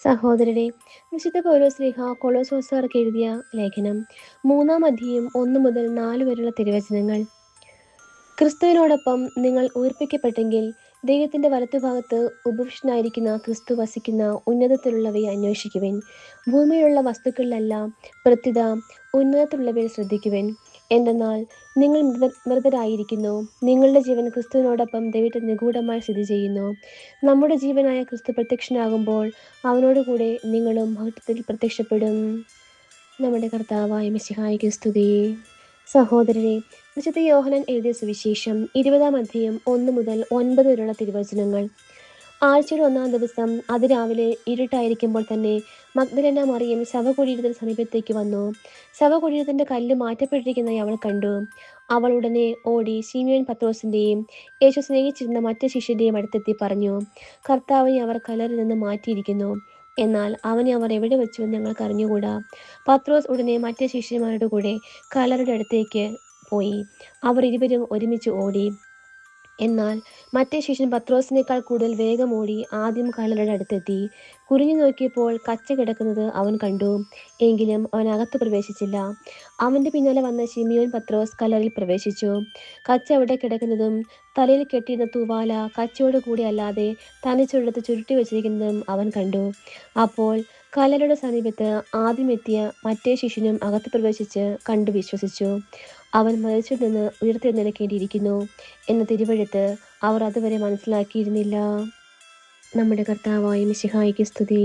സഹോദരരെ, വിശുദ്ധ പൗലോസ്ലീഹ കൊളോസോസുകാർക്ക് എഴുതിയ ലേഖനം 3-ാം അധ്യായം 1 മുതൽ 4 വരെയുള്ള തിരുവചനങ്ങൾ. ക്രിസ്തുവിനോടൊപ്പം നിങ്ങൾ ഉയിർപ്പിക്കപ്പെട്ടെങ്കിൽ ദൈവത്തിന്റെ വലത്തുഭാഗത്ത് ഉപവിഷ്ടനായിരിക്കുന്ന ക്രിസ്തു വസിക്കുന്ന ഉന്നതത്തിലുള്ളവയെ അന്വേഷിക്കുവിൻ. ഭൂമിയിലുള്ള വസ്തുക്കളിലല്ല, പ്രത്യുത ഉന്നതത്തിലുള്ളവയിൽ ശ്രദ്ധിക്കുവിൻ. എന്തെന്നാൽ നിങ്ങൾ മൃതരായിരിക്കുന്നു, നിങ്ങളുടെ ജീവൻ ക്രിസ്തുവിനോടൊപ്പം ദൈവത്തിൽ നിഗൂഢമായി സ്ഥിതി ചെയ്യുന്നു. നമ്മുടെ ജീവനായ ക്രിസ്തു പ്രത്യക്ഷനാകുമ്പോൾ അവനോടുകൂടെ നിങ്ങളും മഹത്വത്തിൽ പ്രത്യക്ഷപ്പെടും. നമ്മുടെ കർത്താവായ മിശിഹായ്ക്ക് സ്തുതി. സഹോദരരെ, വിശുദ്ധ യോഹന്നാൻ എഴുതിയ സുവിശേഷം 20-ാം അധ്യായം 1 മുതൽ 9 വരെയുള്ള തിരുവചനങ്ങൾ. ആഴ്ചയുടെ 1-ാം ദിവസം അതിരാവിലെ ഇരുട്ടായിരിക്കുമ്പോൾ തന്നെ മഗ്ദലേന മറിയം ശവകുടീരത്തിന് സമീപത്തേക്ക് വന്നു. ശവകുടീരത്തിന്റെ കല്ല് മാറ്റപ്പെട്ടിരിക്കുന്നതായി അവൾ കണ്ടു. അവൾ ഉടനെ ഓടി ശിമയോൻ പത്രോസിന്റെയും യേശു സ്നേഹിച്ചിരുന്ന മറ്റു ശിഷ്യന്റെയും അടുത്തെത്തി പറഞ്ഞു, കർത്താവിനെ അവർ കല്ലറിൽ നിന്ന് മാറ്റിയിരിക്കുന്നു, എന്നാൽ അവനെ അവർ എവിടെ വെച്ചുവെന്ന് ഞങ്ങൾക്ക് അറിഞ്ഞുകൂടാ. പത്രോസ് ഉടനെ മറ്റു ശിഷ്യന്മാരുടെ കൂടെ കല്ലറയുടെ അടുത്തേക്ക് പോയി. അവർ ഇരുവരും ഒരുമിച്ച് ഓടി. എന്നാൽ മറ്റേ ശിഷ്യൻ പത്രോസിനേക്കാൾ കൂടുതൽ വേഗം ഓടി ആദ്യം കല്ലറയുടെ അടുത്തെത്തി. കുനിഞ്ഞു നോക്കിയപ്പോൾ കച്ച കിടക്കുന്നത് അവൻ കണ്ടു. എങ്കിലും അവൻ അകത്ത് പ്രവേശിച്ചില്ല. അവന്റെ പിന്നാലെ വന്ന ശിമയോൻ പത്രോസ് കല്ലറയിൽ പ്രവേശിച്ചു. കച്ച അവിടെ കിടക്കുന്നതും തലയിൽ കെട്ടിയിരുന്ന തൂവാല കച്ചയോട് കൂടി അല്ലാതെ തനിച്ചൊരിടത്ത് ചുരുട്ടി വെച്ചിരിക്കുന്നതും അവൻ കണ്ടു. അപ്പോൾ കല്ലറയുടെ സമീപത്ത് ആദ്യം എത്തിയ മറ്റേ ശിഷ്യനും അകത്ത് പ്രവേശിച്ച് കണ്ടു വിശ്വസിച്ചു. അവൻ മരിച്ചവരിൽ നിന്ന് ഉയർത്തെഴുന്നേൽക്കേണ്ടിയിരിക്കുന്നു എന്ന തിരുവെഴുത്ത് അവർ അതുവരെ മനസ്സിലാക്കിയിരുന്നില്ല. നമ്മുടെ കർത്താവായ മിശിഹായ്ക്ക് സ്തുതി.